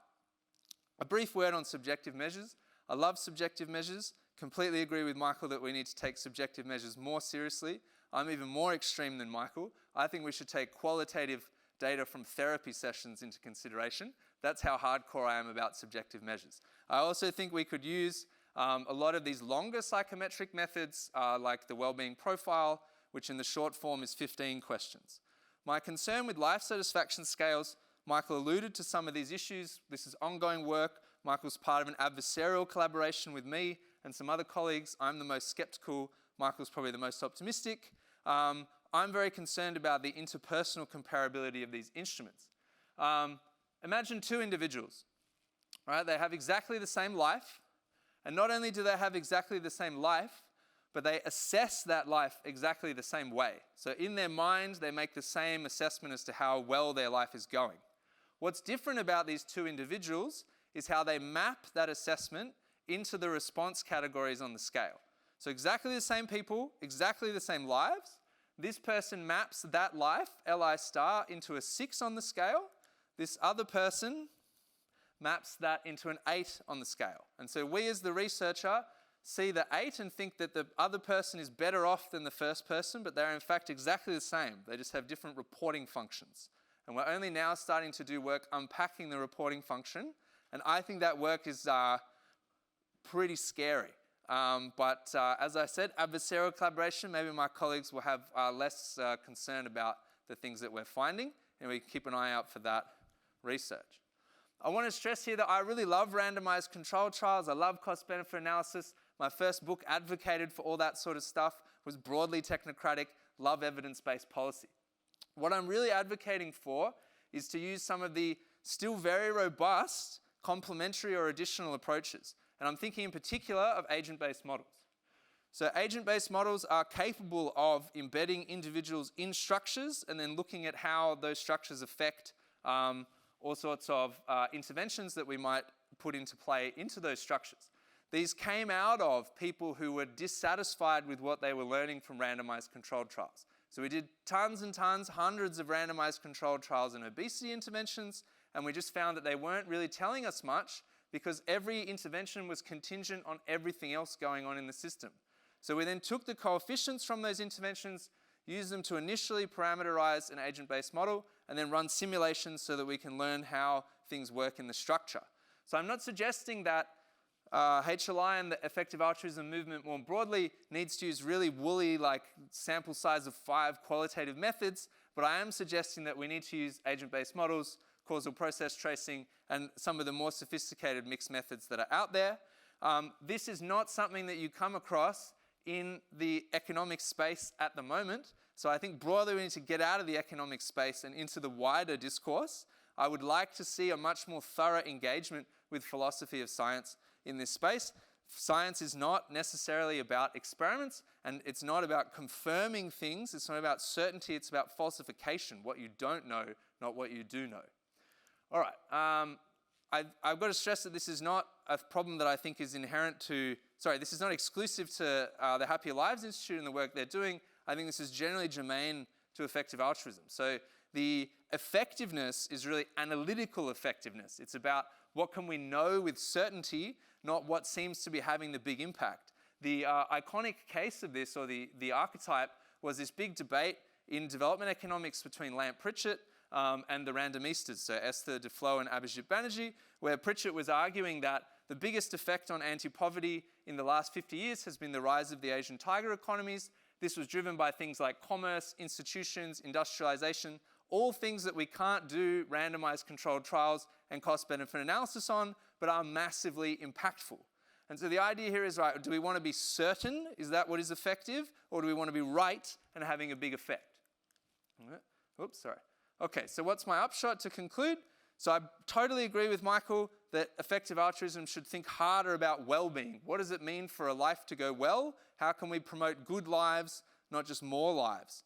A brief word on subjective measures. I love subjective measures. Completely agree with Michael that we need to take subjective measures more seriously. I'm even more extreme than Michael. I think we should take qualitative data from therapy sessions into consideration. That's how hardcore I am about subjective measures. I also think we could use a lot of these longer psychometric methods like the Wellbeing profile, which in the short form is 15 questions. My concern with life satisfaction scales, Michael alluded to some of these issues. This is ongoing work. Michael's part of an adversarial collaboration with me and some other colleagues. I'm the most skeptical. Michael's probably the most optimistic. I'm very concerned about the interpersonal comparability of these instruments. Imagine two individuals. Right? They have exactly the same life, and not only do they have exactly the same life, but they assess that life exactly the same way. So in their mind, they make the same assessment as to how well their life is going. What's different about these two individuals is how they map that assessment into the response categories on the scale. So exactly the same people, exactly the same lives. This person maps that life, Li star, into a 6 on the scale. This other person maps that into an 8 on the scale. And so we as the researcher see the 8 and think that the other person is better off than the first person, but they're in fact exactly the same. They just have different reporting functions. And we're only now starting to do work unpacking the reporting function, and I think that work is pretty scary. But as I said, adversarial collaboration, maybe my colleagues will have less concern about the things that we're finding, and we can keep an eye out for that research. I want to stress here that I really love randomized controlled trials. I love cost-benefit analysis. My first book advocated for all that sort of stuff, was broadly technocratic, love evidence-based policy. What I'm really advocating for is to use some of the still very robust complementary or additional approaches. And I'm thinking in particular of agent-based models. So agent-based models are capable of embedding individuals in structures and then looking at how those structures affect all sorts of interventions that we might put into play into those structures. These came out of people who were dissatisfied with what they were learning from randomized controlled trials. So we did tons and tons, hundreds of randomized controlled trials in obesity interventions, and we just found that they weren't really telling us much because every intervention was contingent on everything else going on in the system. So we then took the coefficients from those interventions, used them to initially parameterize an agent-based model, and then run simulations so that we can learn how things work in the structure. So I'm not suggesting that HLI and the effective altruism movement more broadly needs to use really woolly, like sample size of 5 qualitative methods, but I am suggesting that we need to use agent-based models, causal process tracing, and some of the more sophisticated mixed methods that are out there. This is not something that you come across in the economic space at the moment. So I think broadly we need to get out of the economic space and into the wider discourse. I would like to see a much more thorough engagement with philosophy of science in this space. Science is not necessarily about experiments, and it's not about confirming things. It's not about certainty. It's about falsification, what you don't know, not what you do know. All right. I've got to stress that this is not a problem that I think is inherent to, this is not exclusive to the Happier Lives Institute and the work they're doing. I think this is generally germane to effective altruism. So the effectiveness is really analytical effectiveness. It's about what can we know with certainty, not what seems to be having the big impact. The iconic case of this, or the archetype, was this big debate in development economics between Lamp Pritchett and the randomistas, so Esther Duflo and Abhijit Banerjee, where Pritchett was arguing that the biggest effect on anti-poverty in the last 50 years has been the rise of the Asian tiger economies. This was driven by things like commerce, institutions, industrialization, all things that we can't do randomized controlled trials and cost-benefit analysis on, but are massively impactful. And so the idea here is, right, do we want to be certain? Is that what is effective? Or do we want to be right and having a big effect? Oops, sorry. Okay, so what's my upshot to conclude? So I totally agree with Michael that effective altruism should think harder about well-being. What does it mean for a life to go well? How can we promote good lives, not just more lives?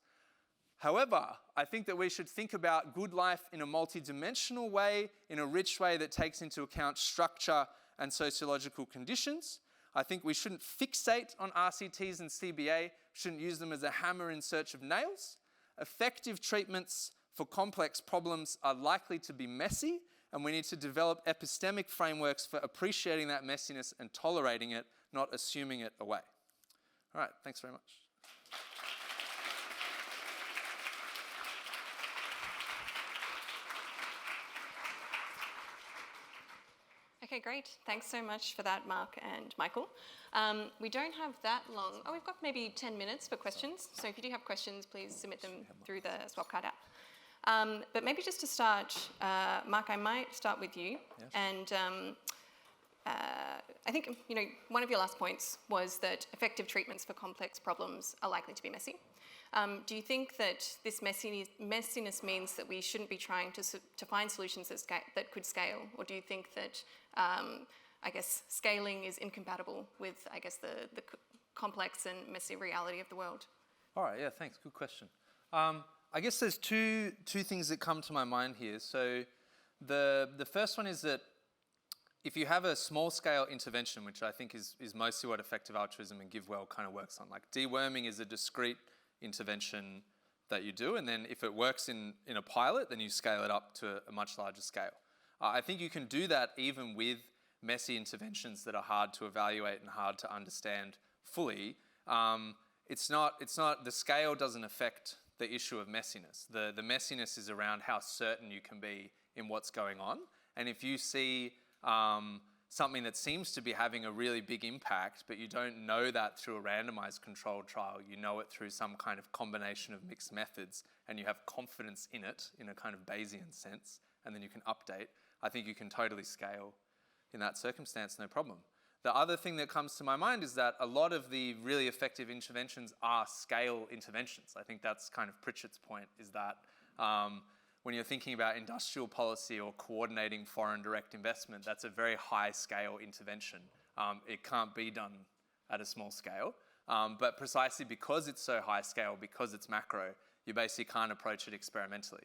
However, I think that we should think about good life in a multidimensional way, in a rich way that takes into account structure and sociological conditions. I think we shouldn't fixate on RCTs and CBA, shouldn't use them as a hammer in search of nails. Effective treatments for complex problems are likely to be messy, and we need to develop epistemic frameworks for appreciating that messiness and tolerating it, not assuming it away. All right, thanks very much. Okay, great. Thanks so much for that, Mark and Michael. We don't have that long. Oh, we've got maybe 10 minutes for questions. So if you do have questions, please submit them through the swap card app. But maybe just to start, Mark, I might start with you. Yes. And I think one of your last points was that effective treatments for complex problems are likely to be messy. Do you think that this messiness means that we shouldn't be trying to find solutions that could scale? Or do you think that, scaling is incompatible with, the complex and messy reality of the world? All right, yeah, thanks. Good question. I guess there's two things that come to my mind here. So the first one is that if you have a small-scale intervention, which I think is mostly what effective altruism and GiveWell kind of works on, like deworming is a discrete intervention that you do, and then if it works in a pilot, then you scale it up to a much larger scale. I think you can do that even with messy interventions that are hard to evaluate and hard to understand fully, it's not, the scale doesn't affect the issue of messiness. The messiness is around how certain you can be in what's going on. And if you see something that seems to be having a really big impact, but you don't know that through a randomized controlled trial, you know it through some kind of combination of mixed methods, and you have confidence in it in a kind of Bayesian sense, and then you can update, I think you can totally scale in that circumstance, no problem. The other thing that comes to my mind is that a lot of the really effective interventions are scale interventions. I think that's kind of Pritchett's point, is that when you're thinking about industrial policy or coordinating foreign direct investment, that's a very high scale intervention. It can't be done at a small scale, but precisely because it's so high scale, because it's macro, you basically can't approach it experimentally.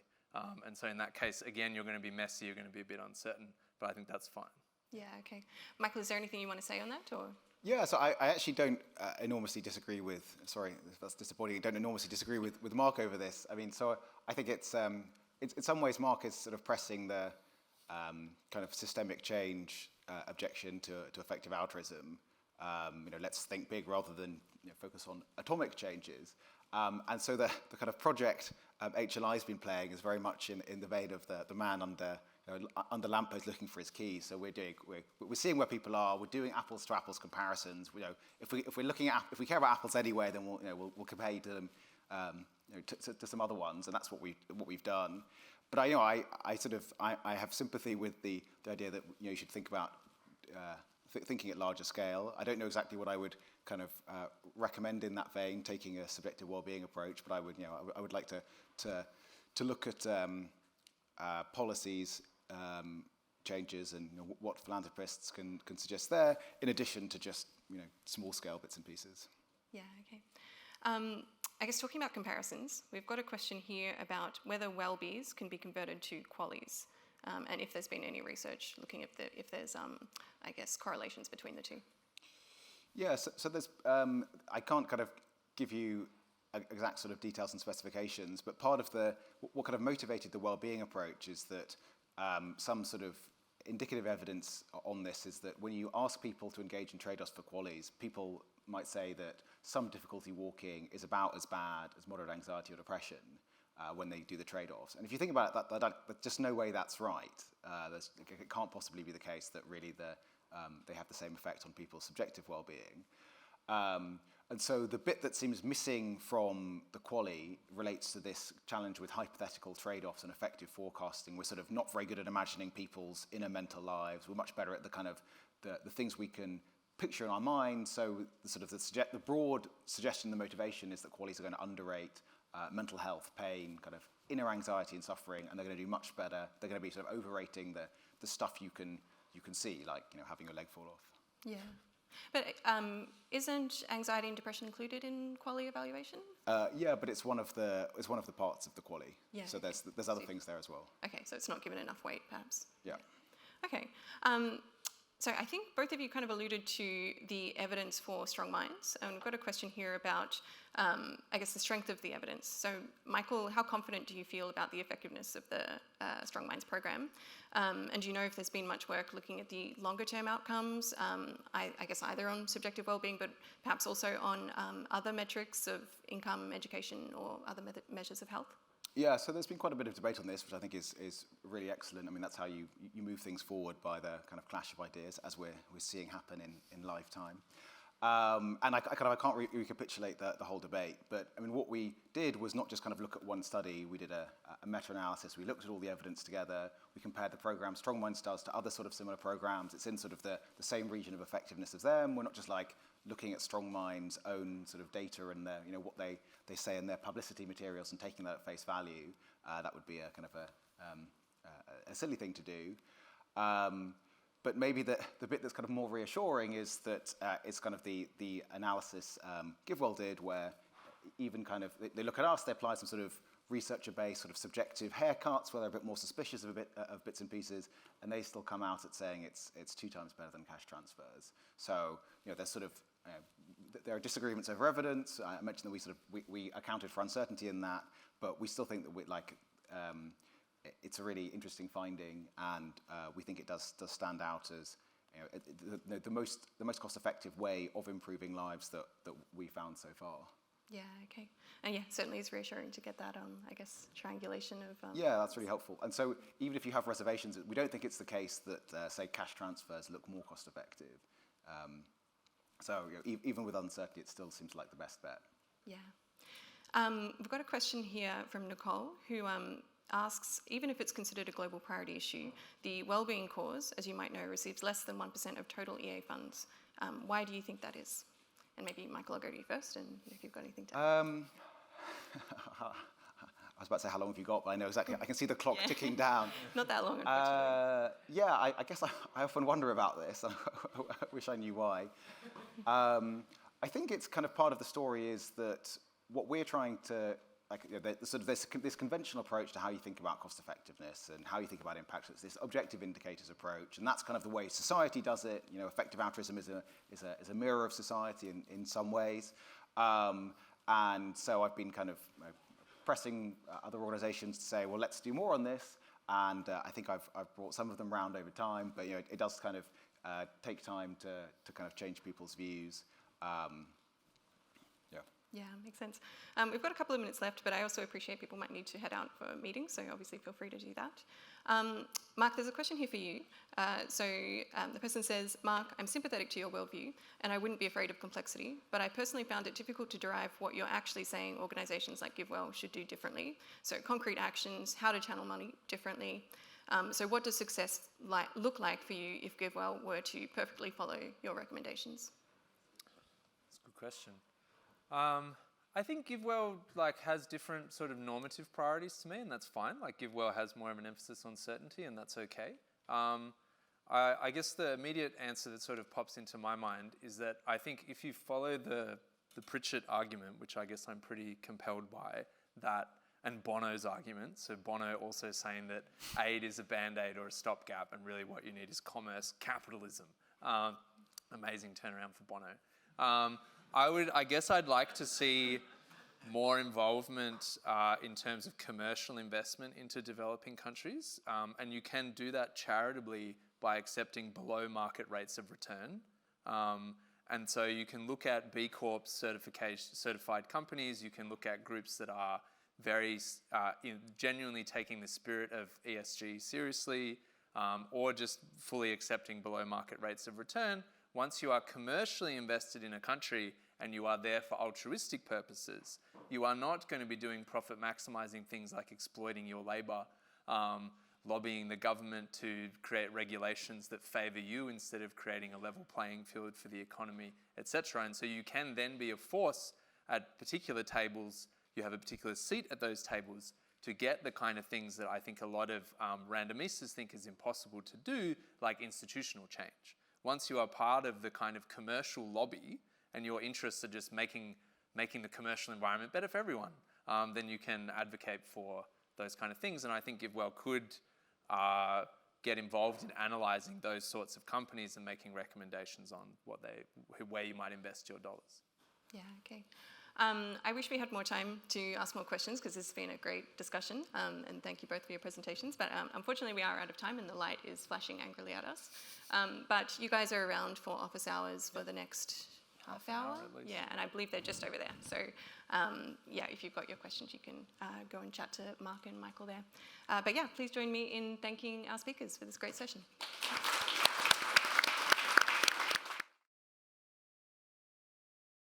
And so in that case, again, you're going to be messy, you're going to be a bit uncertain, but I think that's fine. Yeah, okay. Michael, is there anything you want to say on that, or? Yeah, so I actually don't enormously disagree with, sorry, that's disappointing, I don't enormously disagree with Mark over this. I mean, so I think it's in some ways Mark is sort of pressing the kind of systemic change objection to effective altruism. Let's think big rather than focus on atomic changes. And so the kind of project HLI has been playing is very much in the vein of the man under lamppost looking for his keys. So we're seeing where people are. We're doing apples to apples comparisons. If we care about apples anyway, then we'll compare you to them to some other ones, and that's what we've done. But I have sympathy with the idea that you should think about thinking at larger scale. I don't know exactly what I would kind of recommend in that vein, taking a subjective well-being approach. But I would like to look at policies changes and what philanthropists can suggest there, in addition to just small scale bits and pieces. Yeah. Okay. I guess talking about comparisons, we've got a question here about whether Wellbees can be converted to qualies, and if there's been any research looking at if there's, I guess, correlations between the two. Yeah, so there's, I can't kind of give you exact sort of details and specifications, but part of what kind of motivated the well-being approach is that some sort of indicative evidence on this is that when you ask people to engage in trade-offs for qualies, people might say that some difficulty walking is about as bad as moderate anxiety or depression when they do the trade-offs. And if you think about it, there's just no way that's right. It can't possibly be the case that really they have the same effect on people's subjective well-being. And so the bit that seems missing from the quali relates to this challenge with hypothetical trade-offs and effective forecasting. We're sort of not very good at imagining people's inner mental lives. We're much better at the kind of the things we can picture in our mind. So the broad suggestion, the motivation is that qualis are going to underrate mental health, pain, kind of inner anxiety and suffering, and they're going to do much better. They're going to be sort of overrating the stuff you can see, like having your leg fall off. Yeah. But isn't anxiety and depression included in quali evaluation? Yeah, but it's one of the parts of the quali. Yeah. So there's other things there as well. Okay, so it's not given enough weight, perhaps. Yeah. Okay. So I think both of you kind of alluded to the evidence for strong minds, and we've got a question here about, I guess, the strength of the evidence. So, Michael, how confident do you feel about the effectiveness of the Strong Minds program? And do you know if there's been much work looking at the longer-term outcomes, I guess either on subjective well-being, but perhaps also on other metrics of income, education, or other measures of health? Yeah, so there's been quite a bit of debate on this, which I think is really excellent. I mean, that's how you move things forward, by the kind of clash of ideas, as we're seeing happen in lifetime. And I can't recapitulate the whole debate, but I mean, what we did was not just kind of look at one study. We did a meta-analysis. We looked at all the evidence together. We compared the program Strong Minds does to other sort of similar programs. It's in sort of the same region of effectiveness as them. We're not just like looking at Strong Minds' own sort of data and their, what they say in their publicity materials and taking that at face value. That would be a kind of a silly thing to do. But maybe the bit that's kind of more reassuring is that it's kind of the analysis GiveWell did, where even kind of they look at us, they apply some sort of researcher-based sort of subjective haircuts where they're a bit more suspicious of bits and pieces, and they still come out at saying it's 2 times better than cash transfers. So there's sort of there are disagreements over evidence. I mentioned that we accounted for uncertainty in that, but we still think that it's a really interesting finding, and we think it does stand out as the most cost-effective way of improving lives that we found so far. Yeah, okay. And yeah, certainly it's reassuring to get that, I guess, triangulation of... Yeah, that's really helpful. And so even if you have reservations, we don't think it's the case that, say, cash transfers look more cost-effective. So even with uncertainty, it still seems like the best bet. Yeah. We've got a question here from Nicole, who asks, even if it's considered a global priority issue, the Wellbeing cause, as you might know, receives less than 1% of total EA funds. Why do you think that is? And maybe, Michael, I'll go to you first, and if you've got anything to add. I was about to say, how long have you got? But I know exactly. I can see the clock ticking down. Not that long, unfortunately. Yeah, I guess I often wonder about this. I wish I knew why. I think it's kind of part of the story is that what we're trying to, sort of this conventional approach to how you think about cost effectiveness and how you think about impact. It's this objective indicators approach, and that's kind of the way society does it. Effective altruism is a mirror of society in some ways, and so I've been kind of pressing other organisations to say, well, let's do more on this. And I think I've brought some of them round over time, but it does kind of take time to kind of change people's views. Yeah, makes sense. We've got a couple of minutes left, but I also appreciate people might need to head out for meetings, so obviously feel free to do that. Mark, there's a question here for you. The person says, Mark, I'm sympathetic to your worldview, and I wouldn't be afraid of complexity, but I personally found it difficult to derive what you're actually saying organisations like GiveWell should do differently. So concrete actions, how to channel money differently. So what does success look like for you if GiveWell were to perfectly follow your recommendations? That's a good question. I think GiveWell has different sort of normative priorities to me, and that's fine. GiveWell has more of an emphasis on certainty, and that's okay. I guess the immediate answer that sort of pops into my mind is that I think if you follow the Pritchett argument, which I guess I'm pretty compelled by, that and Bono's argument, so Bono also saying that aid is a band-aid or a stopgap, and really what you need is commerce, capitalism. Amazing turnaround for Bono. I guess I'd like to see more involvement in terms of commercial investment into developing countries, and you can do that charitably by accepting below market rates of return. And so you can look at B Corp certified companies, you can look at groups that are very genuinely taking the spirit of ESG seriously, or just fully accepting below market rates of return. Once you are commercially invested in a country and you are there for altruistic purposes, you are not going to be doing profit maximizing things like exploiting your labor, lobbying the government to create regulations that favor you instead of creating a level playing field for the economy, etc. And so you can then be a force at particular tables, you have a particular seat at those tables to get the kind of things that I think a lot of randomistas think is impossible to do, like institutional change. Once you are part of the kind of commercial lobby and your interests are just making the commercial environment better for everyone, then you can advocate for those kind of things. And I think GiveWell could get involved in analysing those sorts of companies and making recommendations on where you might invest your dollars. Yeah, okay. I wish we had more time to ask more questions because this has been a great discussion, and thank you both for your presentations, but unfortunately we are out of time and the light is flashing angrily at us. But you guys are around for office hours for the next half hour? Yeah, and I believe they're just over there. So yeah, if you've got your questions, you can go and chat to Mark and Michael there. But yeah, please join me in thanking our speakers for this great session.